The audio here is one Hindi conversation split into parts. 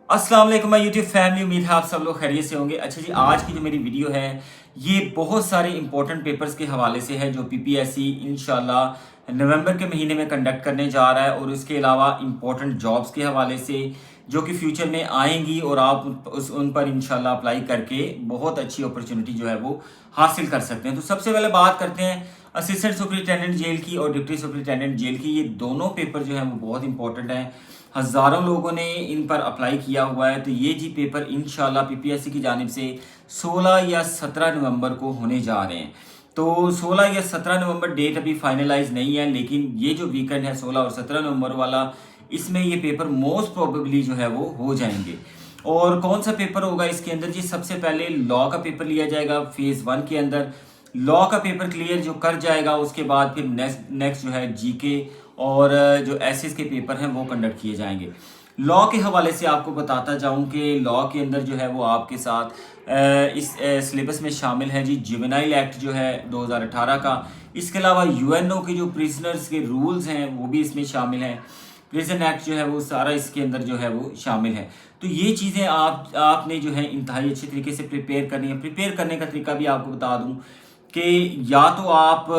अस्सलाम वालेकुम माय यूट्यूब फैमिली। उम्मीद है आप सब लोग खैरियत से होंगे। अच्छा जी, आज की जो मेरी वीडियो है ये बहुत सारे इंपॉर्टेंट पेपर्स के हवाले से है जो पीपीएससी इंशाल्लाह नवंबर के महीने में कंडक्ट करने जा रहा है, और इसके अलावा इंपॉर्टेंट जॉब्स के हवाले से जो कि फ्यूचर में आएंगी और आप उन पर इंशाल्लाह अप्लाई करके बहुत अच्छी अपॉर्चुनिटी जो है वो हासिल कर सकते हैं। तो सबसे पहले बात करते हैं असिस्टेंट सुपरिटेंडेंट जेल की और डिप्टी सुपरिटेंडेंट जेल की। ये दोनों पेपर जो है वो बहुत इंपॉर्टेंट हैं, हज़ारों लोगों ने इन पर अप्लाई किया हुआ है। तो ये जी पेपर इंशाल्लाह पीपीएससी की जानिब से 16 या 17 नवंबर को होने जा रहे हैं। तो 16 या 17 नवंबर डेट अभी फाइनलाइज नहीं है, लेकिन ये जो वीकेंड है 16 और 17 नवंबर वाला, इसमें ये पेपर मोस्ट प्रोबेबली जो है वो हो जाएंगे। और कौन सा पेपर होगा इसके अंदर जी? सबसे पहले लॉ का पेपर लिया जाएगा फेज़ 1 के अंदर। लॉ का पेपर क्लियर जो कर जाएगा उसके बाद फिर नेक्स्ट जो है जीके और जो एसएस के पेपर हैं वो कंडक्ट किए जाएंगे। लॉ के हवाले से आपको बताता जाऊं कि लॉ के अंदर जो है वो आपके साथ इस सिलेबस में शामिल है जी जुवेनाइल एक्ट जो है 2018 का। इसके अलावा यूएनओ के जो प्रिजनर्स के रूल्स हैं वो भी इसमें शामिल हैं। प्रिजन एक्ट जो है वो सारा इसके अंदर जो है वो शामिल है। तो ये चीज़ें आपने जो है इंतहाई अच्छे तरीके से प्रिपेयर करनी है। प्रिपेयर करने का तरीका भी आपको बता दूं कि या तो आप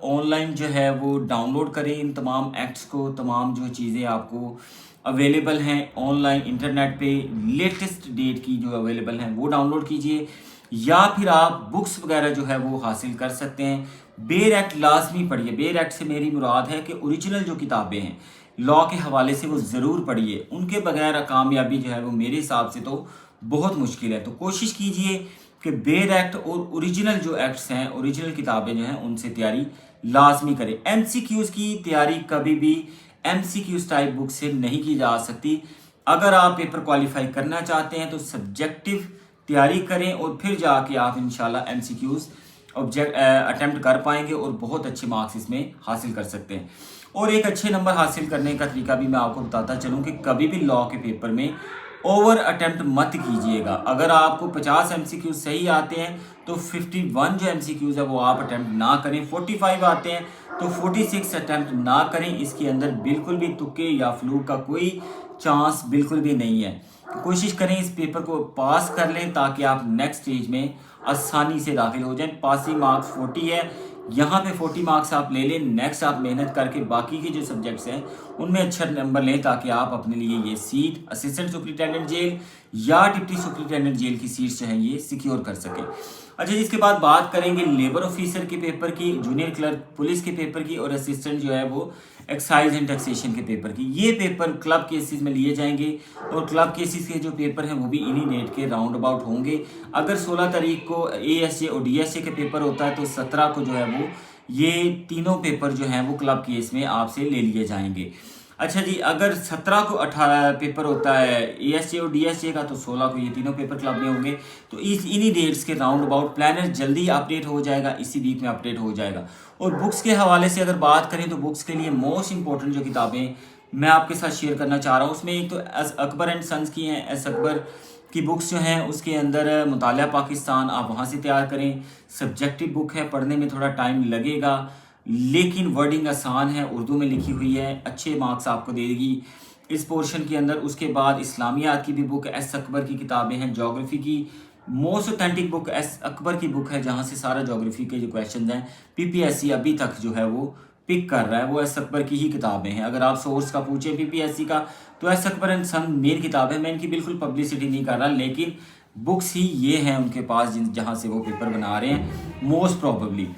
ऑनलाइन जो है वो डाउनलोड करें इन तमाम एक्ट्स को, तमाम जो चीज़ें आपको अवेलेबल हैं ऑनलाइन इंटरनेट पे, लेटेस्ट डेट की जो अवेलेबल हैं वो डाउनलोड कीजिए, या फिर आप बुक्स वगैरह जो है वो हासिल कर सकते हैं। बेर एक्ट लाजमी पढ़िए। बेर एक्ट से मेरी मुराद है कि ओरिजिनल जो किताबें हैं लॉ के हवाले से वो ज़रूर पढ़िए। उनके बगैर कामयाबी जो है वो मेरे हिसाब से तो बहुत मुश्किल है। तो कोशिश कीजिए कि बेर एक्ट और ओरिजिनल जो एक्ट्स हैं, ओरिजिनल किताबें जो हैं उनसे तैयारी लाजमी करें। एमसीक्यूज़ की तैयारी कभी भी एमसीक्यूज़ टाइप बुक से नहीं की जा सकती। अगर आप पेपर क्वालिफाई करना चाहते हैं तो सब्जेक्टिव तैयारी करें और फिर जाके आप इंशाल्लाह एमसीक्यूज़ अटेम्प्ट कर पाएंगे और बहुत अच्छे मार्क्स इसमें हासिल कर सकते हैं। और एक अच्छे नंबर हासिल करने का तरीका भी मैं आपको बताता चलूँ कि कभी भी लॉ के पेपर में ओवर अटेम्प्ट मत कीजिएगा। अगर आपको 50 एमसीक्यूज सही आते हैं तो 51 जो एमसीक्यूज है वो आप अटेम्प्ट ना करें। 45 आते हैं तो 46 अटेम्प्ट ना करें। इसके अंदर बिल्कुल भी तुक्के या फ्लूक का कोई चांस बिल्कुल भी नहीं है। कोशिश करें इस पेपर को पास कर लें ताकि आप नेक्स्ट स्टेज में आसानी से दाखिल हो जाएं। पासिंग मार्क्स 40 है, यहाँ पे 40 मार्क्स आप ले लें। नेक्स्ट आप मेहनत करके बाकी के जो सब्जेक्ट्स हैं उनमें अच्छा नंबर लें ताकि आप अपने लिए ये सीट असिस्टेंट सुपरिटेंडेंट जेल या डिप्टी सुपरिटेंडेंट जेल की सीट्स जो हैं ये सिक्योर कर सकें। अच्छा, इसके बाद बात करेंगे लेबर ऑफिसर के पेपर की, जूनियर क्लर्क पुलिस के पेपर की, और असिस्टेंट जो है वो एक्साइज एंड टैक्सेशन के पेपर की। ये पेपर क्लब केसेस में लिए जाएंगे और क्लब केसेस के जो पेपर हैं वो भी इन्हीं डेट के राउंड अबाउट होंगे। अगर 16 तारीख को एएसए और डीएसए के पेपर होता है तो 17 को जो है वो ये तीनों पेपर जो हैं वो क्लब केस में आपसे ले लिए जाएंगे। अच्छा जी, अगर 17 को 18 पेपर होता है एएसए और डीएसए का तो 16 को ये तीनों पेपर क्लब में होंगे। तो इन्हीं डेट्स के राउंड अबाउट प्लानर जल्दी अपडेट हो जाएगा, इसी वीक में अपडेट हो जाएगा। और बुक्स के हवाले से अगर बात करें तो बुक्स के लिए मोस्ट इंपॉर्टेंट जो किताबें मैं आपके साथ शेयर करना चाह रहा हूँ उसमें एक तो एस अकबर एंड सन्स की हैं। एस अकबर की बुक्स जो हैं उसके अंदर मुतालिया पाकिस्तान आप वहाँ से तैयार करें। सब्जेक्टिव बुक है, पढ़ने में थोड़ा टाइम लगेगा लेकिन वर्डिंग आसान है, उर्दू में लिखी हुई है, अच्छे मार्क्स आपको देगी इस पोर्शन के अंदर। उसके बाद इस्लामियात की भी बुक एस अकबर की किताबें हैं। ज्योग्राफी की most authentic book S Akbar की बुक है जहाँ से सारा ज्योग्राफी के जो क्वेश्चन हैं पीपीएससी अभी तक जो है वो पिक कर रहा है, वो एस अकबर की ही किताबें हैं। अगर आप सोर्स का पूछें पीपीएससी का तो S Akbar and son main किताब है। मैं इनकी बिल्कुल पब्लिसिटी नहीं कर रहा, लेकिन बुक्स ही ये हैं उनके पास जहाँ से वो पेपर बना रहे हैं मोस्ट प्रॉबेबली।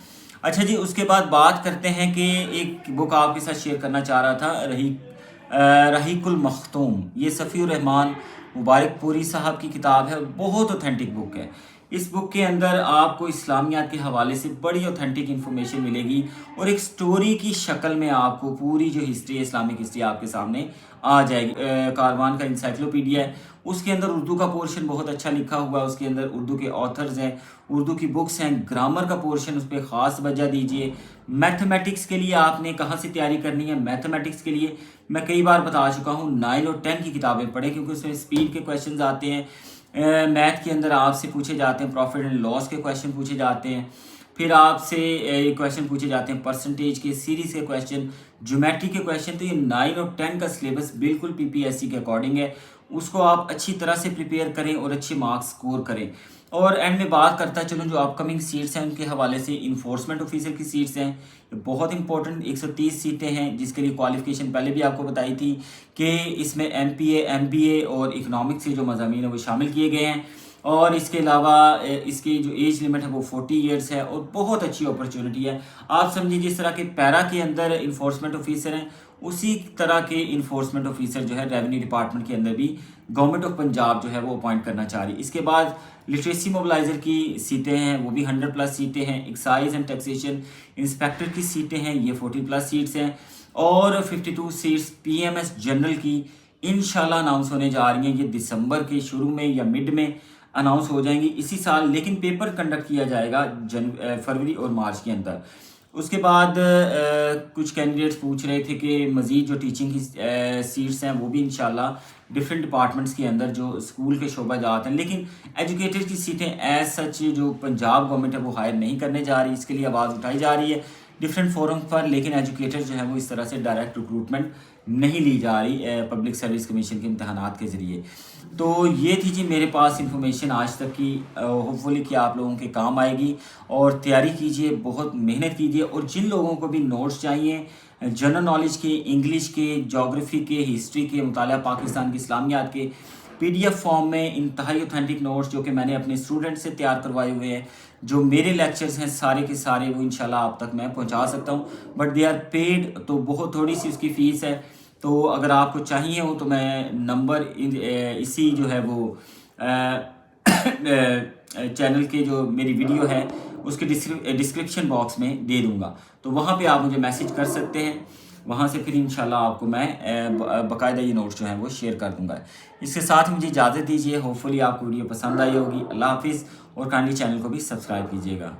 अच्छा जी, उसके बाद बात करते हैं कि एक बुक आपके साथ शेयर करना चाह रहा था, रहीकुल मखतूम। ये सफ़ीउर रहमान मुबारकपुरी साहब की किताब है, बहुत ऑथेंटिक बुक है। इस बुक के अंदर आपको इस्लामियात के हवाले से बड़ी ऑथेंटिक इन्फॉर्मेशन मिलेगी और एक स्टोरी की शक्ल में आपको पूरी जो हिस्ट्री इस्लामिक हिस्ट्री आपके सामने आ जाएगी। कारवान का इंसाइक्लोपीडिया है, उसके अंदर उर्दू का पोर्शन बहुत अच्छा लिखा हुआ है। उसके अंदर उर्दू के ऑथर्स हैं, उर्दू की बुक्स हैं, ग्रामर का पोर्शन उस पर ख़ास वजह दीजिए। मैथमेटिक्स के लिए आपने कहाँ से तैयारी करनी है? मैथमेटिक्स के लिए मैं कई बार बता चुका हूँ 9 और 10 की किताबें पढ़ें क्योंकि उसमें स्पीड के क्वेश्चन आते हैं। मैथ के अंदर आपसे पूछे जाते हैं प्रॉफिट एंड लॉस के क्वेश्चन पूछे जाते हैं। फिर आपसे क्वेश्चन पूछे जाते हैं परसेंटेज के, सीरीज के क्वेश्चन, ज्योमेट्री के क्वेश्चन। तो ये 9 और 10 का सिलेबस बिल्कुल पीपीएससी के अकॉर्डिंग है उसको आप अच्छी तरह से प्रिपेयर करें और अच्छे मार्क्स स्कोर करें। और एंड में बात करता चलूँ जो अपकमिंग सीट्स हैं उनके हवाले से, इन्फोर्समेंट ऑफिसर की सीट्स हैं, ये बहुत इंपॉर्टेंट 130 सीटें हैं जिसके लिए क्वालिफिकेशन पहले भी आपको बताई थी कि इसमें MPA MBA और इकोनॉमिक्स से जो मज़ामीन है वो शामिल किए गए हैं। और इसके अलावा इसकी जो एज लिमिट है वो 40 ईयर्स है और बहुत अच्छी अपॉर्चुनिटी है। आप समझिए जिस तरह के पैरा के अंदर इन्फोर्समेंट ऑफिसर हैं, उसी तरह के इन्फोर्समेंट ऑफिसर जो है रेवेन्यू डिपार्टमेंट के अंदर भी गवर्नमेंट ऑफ पंजाब जो है वो अपॉइंट करना चाह रही है। इसके बाद लिटरेसी मोबिलाइजर की सीटें हैं, वो भी 100+ सीटें हैं। एक्साइज एंड टैक्सेशन इंस्पेक्टर की सीटें हैं, ये 40+ सीट्स हैं। और 52 सीट्स PMS जनरल की इंशाल्लाह अनाउंस होने जा रही हैं। ये दिसंबर के शुरू में या मिड में अनाउंस हो जाएंगी इसी साल, लेकिन पेपर कंडक्ट किया जाएगा फरवरी और मार्च के अंदर। उसके बाद कुछ कैंडिडेट्स पूछ रहे थे कि मज़ीद जो टीचिंग की सीट्स हैं वो भी इंशाल्लाह डिफरेंट डिपार्टमेंट्स के अंदर जो स्कूल के शोबा जाते हैं, लेकिन एजुकेटर की सीटें एज सच जो पंजाब गवर्नमेंट है वो हायर नहीं करने जा रही। इसके लिए आवाज़ उठाई जा रही है डिफरेंट फोरम पर, लेकिन एजुकेटर जो है वो इस तरह से डायरेक्ट रिक्रूटमेंट नहीं ली जा रही पब्लिक सर्विस कमीशन के इम्तहानात के ज़रिए। तो ये थी जी मेरे पास इंफॉर्मेशन आज तक की, होपफुली कि आप लोगों के काम आएगी। और तैयारी कीजिए, बहुत मेहनत कीजिए। और जिन लोगों को भी नोट्स चाहिए जनरल नॉलेज के, इंग्लिश के, जोग्राफ़ी के, हिस्ट्री के, मुताला पाकिस्तान की इस्लामियात के, PDF फॉर्म में इंतहाई ऑथेंटिक नोट्स जो कि मैंने अपने स्टूडेंट से तैयार करवाए हुए हैं, जो मेरे लेक्चर्स हैं सारे के सारे, वो इंशाल्लाह आप तक मैं पहुंचा सकता हूं। बट दे आर पेड, तो बहुत थोड़ी सी उसकी फ़ीस है। तो अगर आपको चाहिए हो तो मैं नंबर इसी जो है वो चैनल के जो मेरी वीडियो है उसके डिस्क्रिप्शन बॉक्स में दे दूंगा, तो वहाँ पे आप मुझे मैसेज कर सकते हैं। वहाँ से फिर इंशाल्लाह आपको मैं बाकायदा ये नोट्स जो हैं वो शेयर कर दूंगा। इसके साथ मुझे इजाज़त दीजिए। होपफुली आपको वीडियो पसंद आई होगी। अल्लाह हाफिज़, और काइंडली चैनल को भी सब्सक्राइब कीजिएगा।